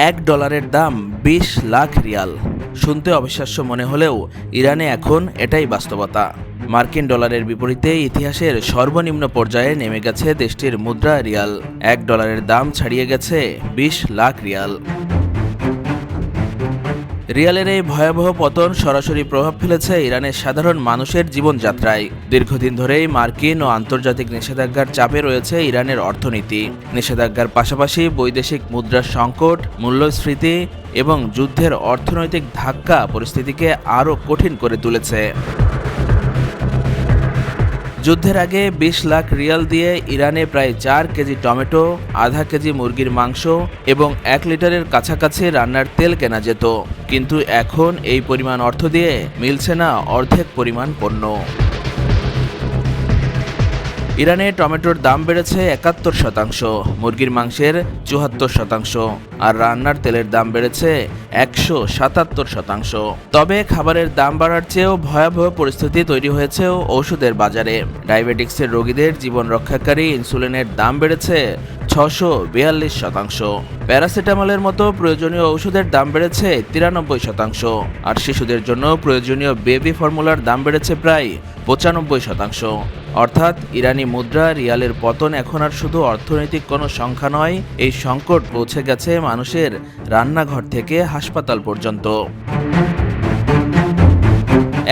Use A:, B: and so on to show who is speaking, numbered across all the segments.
A: $1 দাম 20 লাখ রিয়াল। শুনতে অবিশ্বাস্য মনে হলেও ইরানে এখন এটাই বাস্তবতা। মার্কিন ডলারের বিপরীতে ইতিহাসের সর্বনিম্ন পর্যায়ে নেমে গেছে দেশটির মুদ্রা রিয়াল। $1 দাম ছাড়িয়ে গেছে 20 লাখ রিয়াল। রিয়ালের এই ভয়াবহ পতন সরাসরি প্রভাব ফেলেছে ইরানের সাধারণ মানুষের জীবনযাত্রায়। দীর্ঘদিন ধরেই মার্কিন ও আন্তর্জাতিক নিষেধাজ্ঞার চাপে রয়েছে ইরানের অর্থনীতি। নিষেধাজ্ঞার পাশাপাশি বৈদেশিক মুদ্রার সংকট, মূল্যস্ফীতি এবং যুদ্ধের অর্থনৈতিক ধাক্কা পরিস্থিতিকে আরও কঠিন করে তুলেছে। যুদ্ধের আগে 20 লাখ রিয়াল দিয়ে ইরানে প্রায় 4 কেজি টমেটো, আধা কেজি মুরগির মাংস এবং 1 লিটারের কাছাকাছি রান্নার তেল কেনা যেত। কিন্তু এখন এই পরিমাণ অর্থ দিয়ে মিলছে না অর্ধেক পরিমাণ পণ্য। ইরানে টমেটোর দাম বেড়েছে 71%, মুরগির মাংসের 74% আর রান্নার তেলের দাম বেড়েছে 177%। তবে খাবারের দাম বাড়ার চেয়েও ভয়াবহ পরিস্থিতি তৈরি হয়েছে ওষুধের বাজারে। ডায়াবেটিক্সের রোগীদের জীবন রক্ষাকারী ইনসুলিনের দাম বেড়েছে 642%। প্যারাসিটামলের মতো প্রয়োজনীয় ওষুধের দাম বেড়েছে 93%, আর শিশুদের জন্য প্রয়োজনীয় বেবি ফর্মুলার দাম বেড়েছে প্রায় 95%। অর্থাৎ ইরানি মুদ্রা রিয়ালের পতন এখন আর শুধু অর্থনৈতিক কোনো সংখ্যা নয়, এই সংকট পৌঁছে গেছে মানুষের রান্নাঘর থেকে হাসপাতাল পর্যন্ত।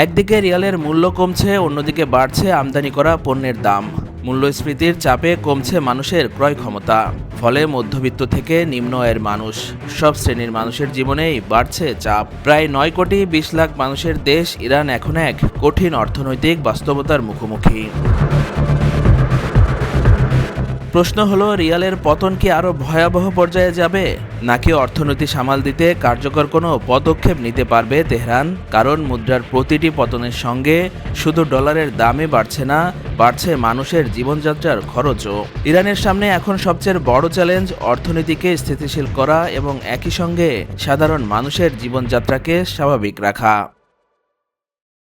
A: একদিকে রিয়ালের মূল্য কমছে, অন্যদিকে বাড়ছে আমদানি করা পণ্যের দাম। মূল্যস্ফীতির চাপে কমছে মানুষের ক্রয় ক্ষমতা। ফলে মধ্যবিত্ত থেকে নিম্ন আয়ের মানুষ, সব শ্রেণীর মানুষের জীবনেই বাড়ছে চাপ। প্রায় 9 কোটি 20 লাখ মানুষের দেশ ইরান এখন এক কঠিন অর্থনৈতিক বাস্তবতার মুখোমুখি। প্রশ্ন হলো, রিয়ালের পতন কি আরও ভয়াবহ পর্যায়ে যাবে, নাকি অর্থনীতি সামাল দিতে কার্যকর কোনো পদক্ষেপ নিতে পারবে তেহরান? কারণ মুদ্রার প্রতিটি পতনের সঙ্গে শুধু ডলারের দামই বাড়ছে না, বাড়ছে মানুষের জীবনযাত্রার খরচও। ইরানের সামনে এখন সবচেয়ে বড় চ্যালেঞ্জ অর্থনীতিকে স্থিতিশীল করা এবং একই সঙ্গে সাধারণ মানুষের জীবনযাত্রাকে স্বাভাবিক রাখা।